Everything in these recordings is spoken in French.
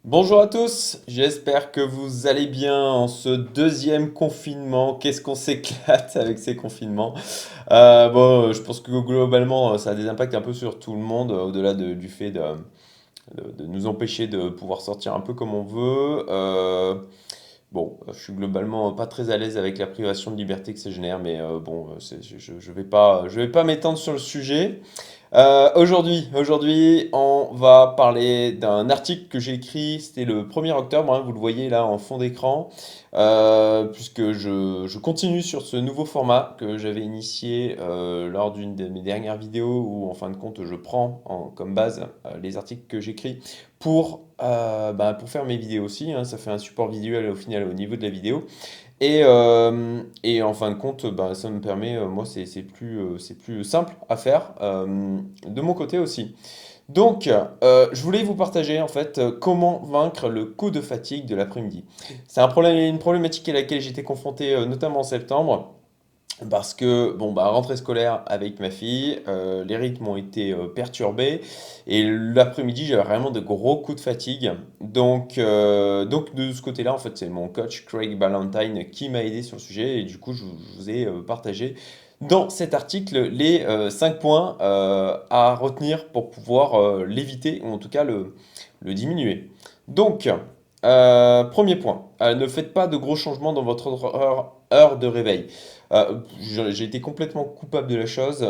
Bonjour à tous, j'espère que vous allez bien en ce deuxième confinement. Qu'est-ce qu'on s'éclate avec ces confinements. Bon, je pense que globalement, ça a des impacts un peu sur tout le monde, au-delà du fait de nous empêcher de pouvoir sortir un peu comme on veut. Bon, je suis globalement pas très à l'aise avec la privation de liberté que ça génère, mais bon, je vais pas m'étendre sur le sujet. Aujourd'hui, on va parler d'un article que j'ai écrit, c'était le 1er octobre, hein, vous le voyez là en fond d'écran, puisque je continue sur ce nouveau format que j'avais initié lors d'une de mes dernières vidéos, où en fin de compte je prends comme base les articles que j'écris pour faire mes vidéos aussi, hein. Ça fait un support visuel au final au niveau de la vidéo. Et en fin de compte, bah, ça me permet, moi, c'est plus simple à faire de mon côté aussi. Donc, je voulais vous partager en fait comment vaincre le coup de fatigue de l'après-midi. C'est un problème, une problématique à laquelle j'étais confronté notamment en septembre. Parce que, bon, bah, rentrée scolaire avec ma fille, les rythmes ont été perturbés et l'après-midi, j'avais vraiment de gros coups de fatigue. Donc de ce côté-là, en fait, c'est mon coach Craig Ballantyne qui m'a aidé sur le sujet et du coup, je vous ai partagé dans cet article les 5 points à retenir pour pouvoir l'éviter ou en tout cas le diminuer. Donc, premier point, ne faites pas de gros changements dans votre heure de réveil. J'ai été complètement coupable de la chose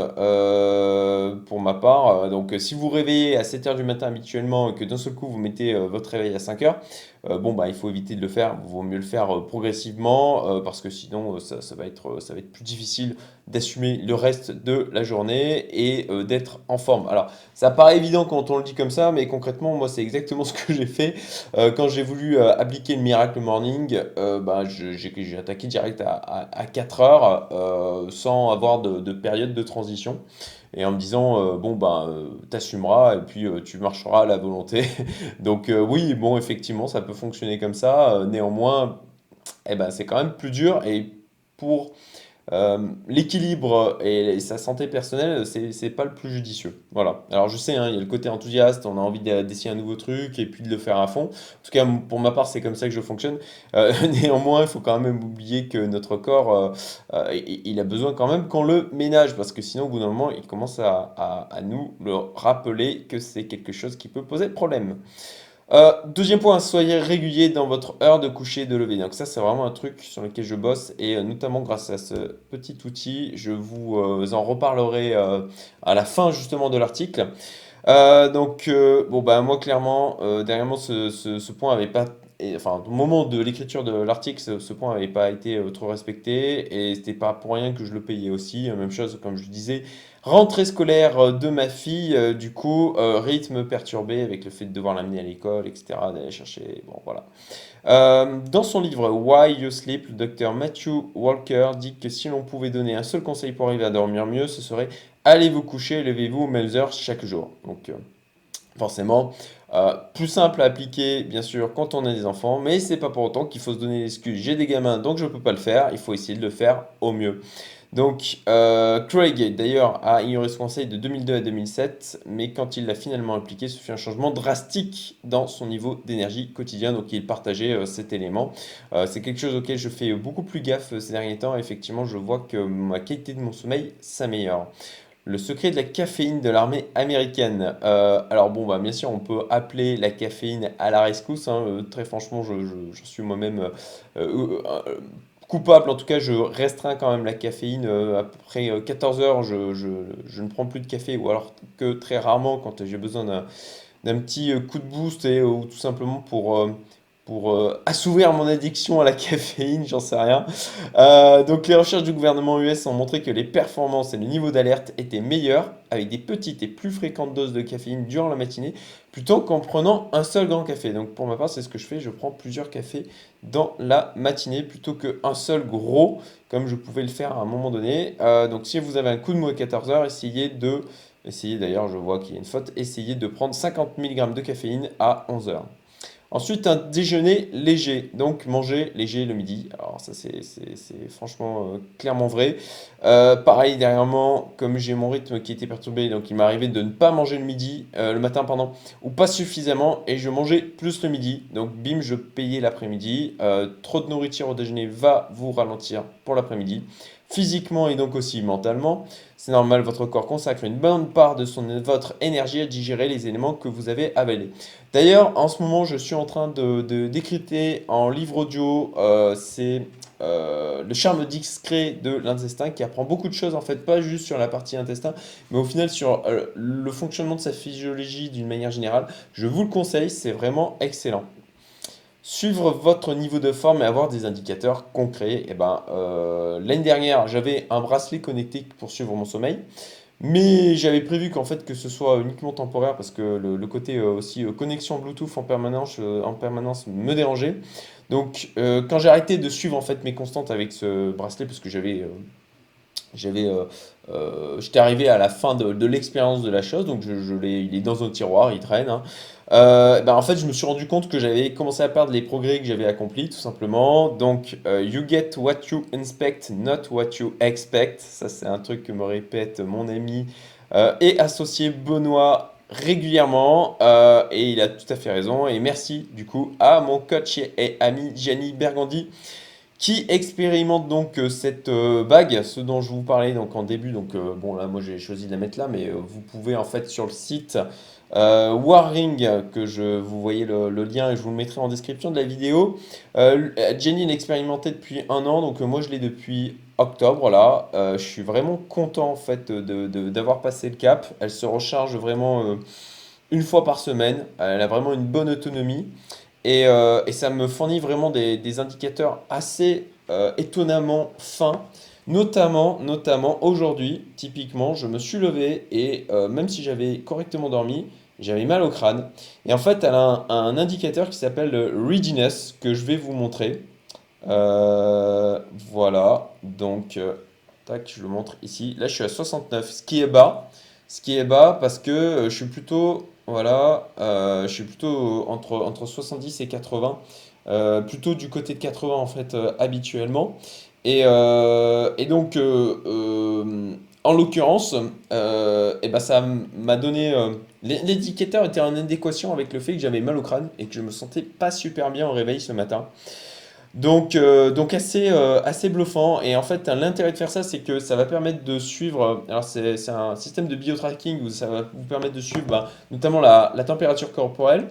pour ma part. Donc, si vous réveillez à 7 heures du matin habituellement et que d'un seul coup vous mettez votre réveil à 5 heures, bon, bah, il faut éviter de le faire. Il vaut mieux le faire progressivement parce que sinon ça va être plus difficile d'assumer le reste de la journée et d'être en forme. Alors, ça paraît évident quand on le dit comme ça, mais concrètement, moi, c'est exactement ce que j'ai fait. Quand j'ai voulu appliquer le Miracle Morning, bah, j'ai attaqué direct à 4 heures sans avoir de période de transition. Et en me disant, bon, bah, t'assumeras et puis tu marcheras à la volonté. Donc, oui, bon, effectivement, ça peut fonctionner comme ça. Néanmoins, eh ben, c'est quand même plus dur. Et pour l'équilibre et sa santé personnelle, c'est pas le plus judicieux. Voilà. Alors je sais, hein, il y a le côté enthousiaste, on a envie d'essayer un nouveau truc et puis de le faire à fond. En tout cas, pour ma part, c'est comme ça que je fonctionne. Néanmoins, il faut quand même oublier que notre corps, il a besoin quand même qu'on le ménage, parce que sinon, au bout d'un moment, il commence à nous le rappeler que c'est quelque chose qui peut poser problème. Deuxième point, soyez régulier dans votre heure de coucher et de lever. Donc ça, c'est vraiment un truc sur lequel je bosse et notamment grâce à ce petit outil, je vous en reparlerai à la fin justement de l'article. Bon, bah, moi, clairement, derrière moi, ce point avait pas. Enfin, au moment de l'écriture de l'article, ce point n'avait pas été trop respecté et c'était pas pour rien que je le payais aussi. Même chose, comme je disais, rentrée scolaire de ma fille, du coup, rythme perturbé avec le fait de devoir l'amener à l'école, etc., d'aller chercher. Bon, voilà. Dans son livre Why You Sleep, le docteur Matthew Walker dit que si l'on pouvait donner un seul conseil pour arriver à dormir mieux, ce serait allez vous coucher et levez-vous aux mêmes heures chaque jour. Donc, forcément, plus simple à appliquer, bien sûr, quand on a des enfants, mais c'est pas pour autant qu'il faut se donner l'excuse. J'ai des gamins, donc je peux pas le faire. Il faut essayer de le faire au mieux. Donc, Craig, d'ailleurs, a ignoré ce conseil de 2002 à 2007, mais quand il l'a finalement appliqué, ce fut un changement drastique dans son niveau d'énergie quotidien. Donc, il partageait cet élément. C'est quelque chose auquel je fais beaucoup plus gaffe ces derniers temps. Effectivement, je vois que ma qualité de mon sommeil s'améliore. Le secret de la caféine de l'armée américaine. Alors bon, bah, bien sûr, on peut appeler la caféine à la rescousse, hein. Très franchement, j'en suis moi-même coupable. En tout cas, je restreins quand même la caféine. À peu près 14 heures, je ne prends plus de café, ou alors que très rarement quand j'ai besoin d'un petit coup de boost ou tout simplement pour assouvir mon addiction à la caféine, j'en sais rien. Donc les recherches du gouvernement US ont montré que les performances et le niveau d'alerte étaient meilleurs avec des petites et plus fréquentes doses de caféine durant la matinée plutôt qu'en prenant un seul grand café. Donc pour ma part, c'est ce que je fais, je prends plusieurs cafés dans la matinée plutôt qu'un seul gros comme je pouvais le faire à un moment donné. Donc si vous avez un coup de mou à 14 heures, essayez d'ailleurs, je vois qu'il y a une faute, essayez de prendre 50 mg de caféine à 11 heures. Ensuite, un déjeuner léger, donc manger léger le midi. Alors ça, c'est franchement clairement vrai. Pareil, dernièrement, comme j'ai mon rythme qui était perturbé, donc il m'est arrivé de ne pas manger le midi, le matin, pardon, ou pas suffisamment, et je mangeais plus le midi. Donc bim, je payais l'après-midi. Trop de nourriture au déjeuner va vous ralentir pour l'après-midi, physiquement et donc aussi mentalement. C'est normal, votre corps consacre une bonne part de votre énergie à digérer les éléments que vous avez avalés. D'ailleurs, en ce moment, je suis en train de décrypter en livre audio, c'est Le charme discret de l'intestin qui apprend beaucoup de choses, en fait, pas juste sur la partie intestin, mais au final sur le fonctionnement de sa physiologie d'une manière générale. Je vous le conseille, c'est vraiment excellent. Suivre votre niveau de forme et avoir des indicateurs concrets. Eh ben, l'année dernière, j'avais un bracelet connecté pour suivre mon sommeil. Mais j'avais prévu qu'en fait que ce soit uniquement temporaire parce que le côté aussi connexion Bluetooth en permanence me dérangeait. Donc quand j'ai arrêté de suivre en fait mes constantes avec ce bracelet parce que j'étais arrivé à la fin de l'expérience de la chose, donc il est dans un tiroir, il traîne, hein. Ben, en fait, je me suis rendu compte que j'avais commencé à perdre les progrès que j'avais accomplis, tout simplement. Donc, you get what you inspect, not what you expect. Ça, c'est un truc que me répète mon ami et associé Benoît régulièrement. Et il a tout à fait raison. Et merci, du coup, à mon coach et ami Gianni Bergandi qui expérimente donc cette bague, ce dont je vous parlais donc en début. Donc bon là moi j'ai choisi de la mettre là, mais vous pouvez en fait sur le site Warring, que vous voyez le lien et je vous le mettrai en description de la vidéo. Jenny l'expérimentait depuis un an, donc moi je l'ai depuis octobre là. Je suis vraiment content en fait d'avoir passé le cap. Elle se recharge vraiment une fois par semaine. Elle a vraiment une bonne autonomie. Et ça me fournit vraiment des indicateurs assez étonnamment fins. Notamment aujourd'hui, typiquement, je me suis levé et même si j'avais correctement dormi, j'avais mal au crâne. Et en fait, elle a un indicateur qui s'appelle le Readiness que je vais vous montrer. Voilà, donc, tac, je le montre ici. Là, je suis à 69, ce qui est bas. Ce qui est bas parce que je suis plutôt, voilà, je suis plutôt entre 70 et 80, plutôt du côté de 80 en fait habituellement. Et donc, en l'occurrence, et ben ça m'a donné. L'indicateur était en adéquation avec le fait que j'avais mal au crâne et que je me sentais pas super bien au réveil ce matin. Donc assez bluffant. Et en fait, l'intérêt de faire ça, c'est que ça va permettre de suivre. Alors, c'est un système de bio-tracking où ça va vous permettre de suivre notamment la température corporelle,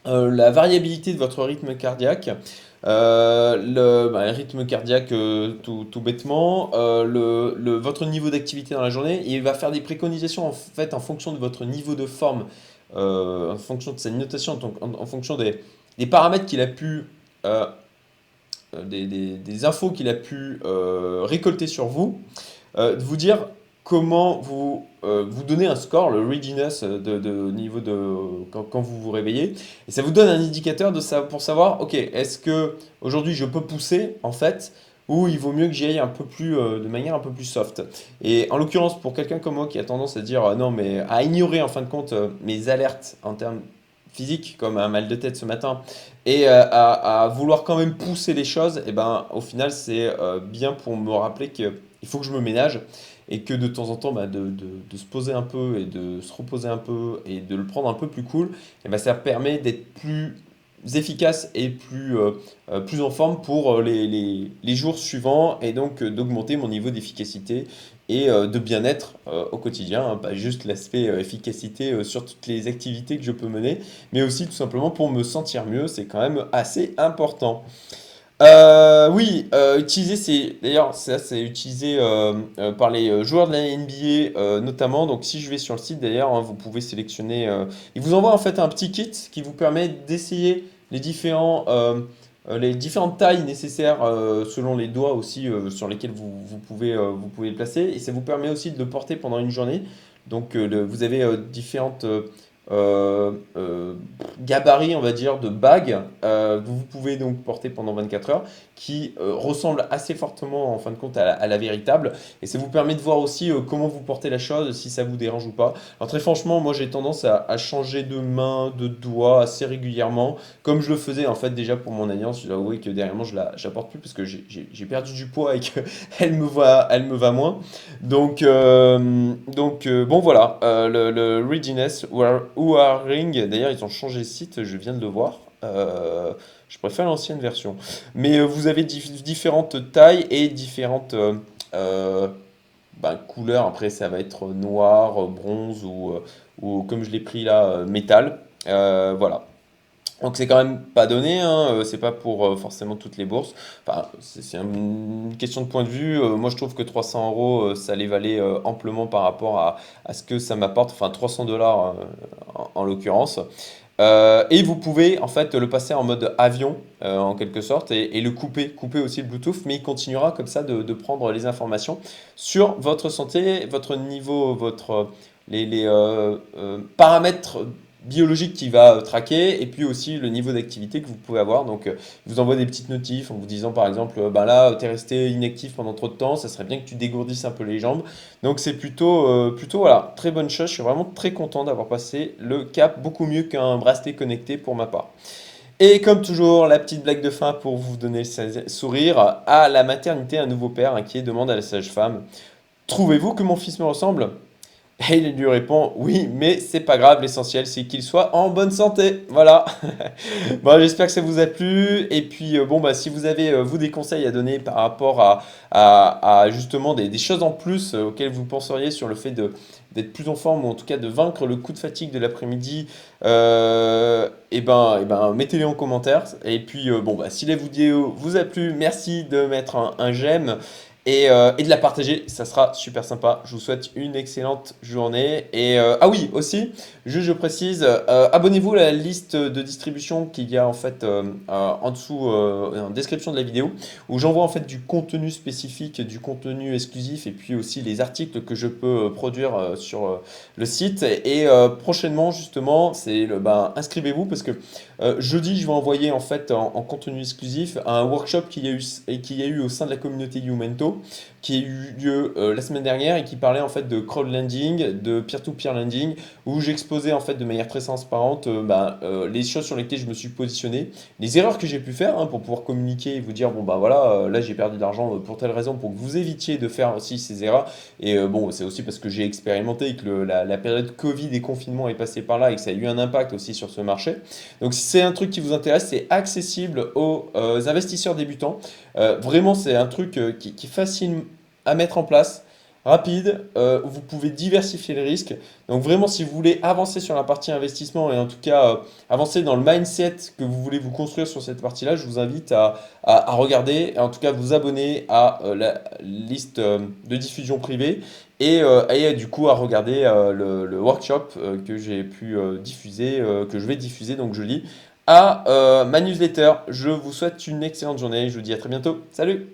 la variabilité de votre rythme cardiaque, le rythme cardiaque tout bêtement, votre niveau d'activité dans la journée. Et il va faire des préconisations en fait en fonction de votre niveau de forme, en fonction de sa notation, donc en fonction des paramètres qu'il a pu. euh, des infos qu'il a pu récolter sur vous, de vous dire comment vous donner un score, le readiness niveau de quand vous vous réveillez. Et ça vous donne un indicateur pour savoir, ok, est-ce que aujourd'hui je peux pousser en fait, ou il vaut mieux que j'y aille un peu plus, de manière un peu plus soft. Et en l'occurrence, pour quelqu'un comme moi qui a tendance à dire non, mais à ignorer en fin de compte mes alertes en termes physiques, comme un mal de tête ce matin, et à vouloir quand même pousser les choses, et ben au final c'est bien pour me rappeler qu'il faut que je me ménage et que de temps en temps de se poser un peu et de se reposer un peu et de le prendre un peu plus cool, et ben ça permet d'être plus efficace et plus en forme pour les jours suivants et donc d'augmenter mon niveau d'efficacité et de bien-être au quotidien, hein, pas juste l'aspect efficacité sur toutes les activités que je peux mener, mais aussi tout simplement pour me sentir mieux, c'est quand même assez important. Oui, utiliser, d'ailleurs, ça c'est utilisé par les joueurs de la NBA notamment. Donc, si je vais sur le site d'ailleurs, hein, vous pouvez sélectionner. Il vous envoie en fait un petit kit qui vous permet d'essayer les différentes tailles nécessaires selon les doigts aussi sur lesquels vous pouvez le placer. Et ça vous permet aussi de le porter pendant une journée. Donc, vous avez différentes gabarit, on va dire, de bague que vous pouvez donc porter pendant 24 heures, qui ressemble assez fortement en fin de compte à la véritable. Et ça vous permet de voir aussi comment vous portez la chose, si ça vous dérange ou pas. Alors très franchement, moi j'ai tendance à changer de main, de doigt assez régulièrement, comme je le faisais en fait déjà pour mon alliance. Je dois avouer que dernièrement je la porte plus parce que j'ai perdu du poids et elle me va moins. Bon voilà, le Readiness Ring, d'ailleurs ils ont changé de site, je viens de le voir. Je préfère l'ancienne version. Mais vous avez différentes tailles et différentes euh, couleurs. Après ça va être noir, bronze ou comme je l'ai pris là, métal. Voilà. Donc c'est quand même pas donné, hein, c'est pas pour forcément toutes les bourses. Enfin, c'est une question de point de vue. Moi je trouve que 300 euros, ça les valait amplement par rapport à ce que ça m'apporte, enfin 300 dollars en l'occurrence. Et vous pouvez en fait le passer en mode avion en quelque sorte et le couper aussi le Bluetooth, mais il continuera comme ça de prendre les informations sur votre santé, votre niveau, les paramètres biologiques qu'il va traquer et puis aussi le niveau d'activité que vous pouvez avoir. Donc il vous envoie des petites notifs en vous disant par exemple, ben là tu es resté inactif pendant trop de temps, ça serait bien que tu dégourdisses un peu les jambes. Donc c'est plutôt voilà, très bonne chose. Je suis vraiment très content d'avoir passé le cap, beaucoup mieux qu'un bracelet connecté pour ma part. Et comme toujours, la petite blague de fin pour vous donner le sourire. À la maternité, un nouveau père inquiet demande à la sage-femme: Trouvez-vous que mon fils me ressemble? Et il lui répond: Oui, mais c'est pas grave, l'essentiel c'est qu'il soit en bonne santé. Voilà. Bon, j'espère que ça vous a plu. Et puis, bon, bah, si vous avez, vous, des conseils à donner par rapport à justement des choses en plus auxquelles vous penseriez sur le fait d'être plus en forme ou en tout cas de vaincre le coup de fatigue de l'après-midi, mettez-les en commentaire. Et puis, bon, bah, si la vidéo vous a plu, merci de mettre un j'aime et de la partager. Ça sera super sympa. Je vous souhaite une excellente journée. Ah oui, aussi. Juste, je précise, abonnez-vous à la liste de distribution qu'il y a en fait en dessous, en description de la vidéo, où j'envoie en fait du contenu spécifique, du contenu exclusif, et puis aussi les articles que je peux produire sur le site. Prochainement, justement, inscrivez-vous parce que jeudi, je vais envoyer en fait en contenu exclusif un workshop qu'il y a eu au sein de la communauté Youmento, qui a eu lieu la semaine dernière et qui parlait en fait de crowdlending, de peer-to-peer lending, où j'exposais en fait de manière très transparente les choses sur lesquelles je me suis positionné, les erreurs que j'ai pu faire pour pouvoir communiquer et vous dire bon bah voilà, là j'ai perdu de l'argent pour telle raison, pour que vous évitiez de faire aussi ces erreurs. Bon, c'est aussi parce que j'ai expérimenté et que la période Covid et confinement est passée par là et que ça a eu un impact aussi sur ce marché. Donc si c'est un truc qui vous intéresse, c'est accessible aux investisseurs débutants. Vraiment, c'est un truc qui est facile à mettre en place, rapide, où vous pouvez diversifier les risques. Donc vraiment, si vous voulez avancer sur la partie investissement et en tout cas avancer dans le mindset que vous voulez vous construire sur cette partie-là, je vous invite à regarder et en tout cas vous abonner à la liste de diffusion privée et du coup à regarder le workshop que j'ai pu diffuser, que je vais diffuser donc jeudi à ma newsletter. Je vous souhaite une excellente journée. Je vous dis à très bientôt. Salut!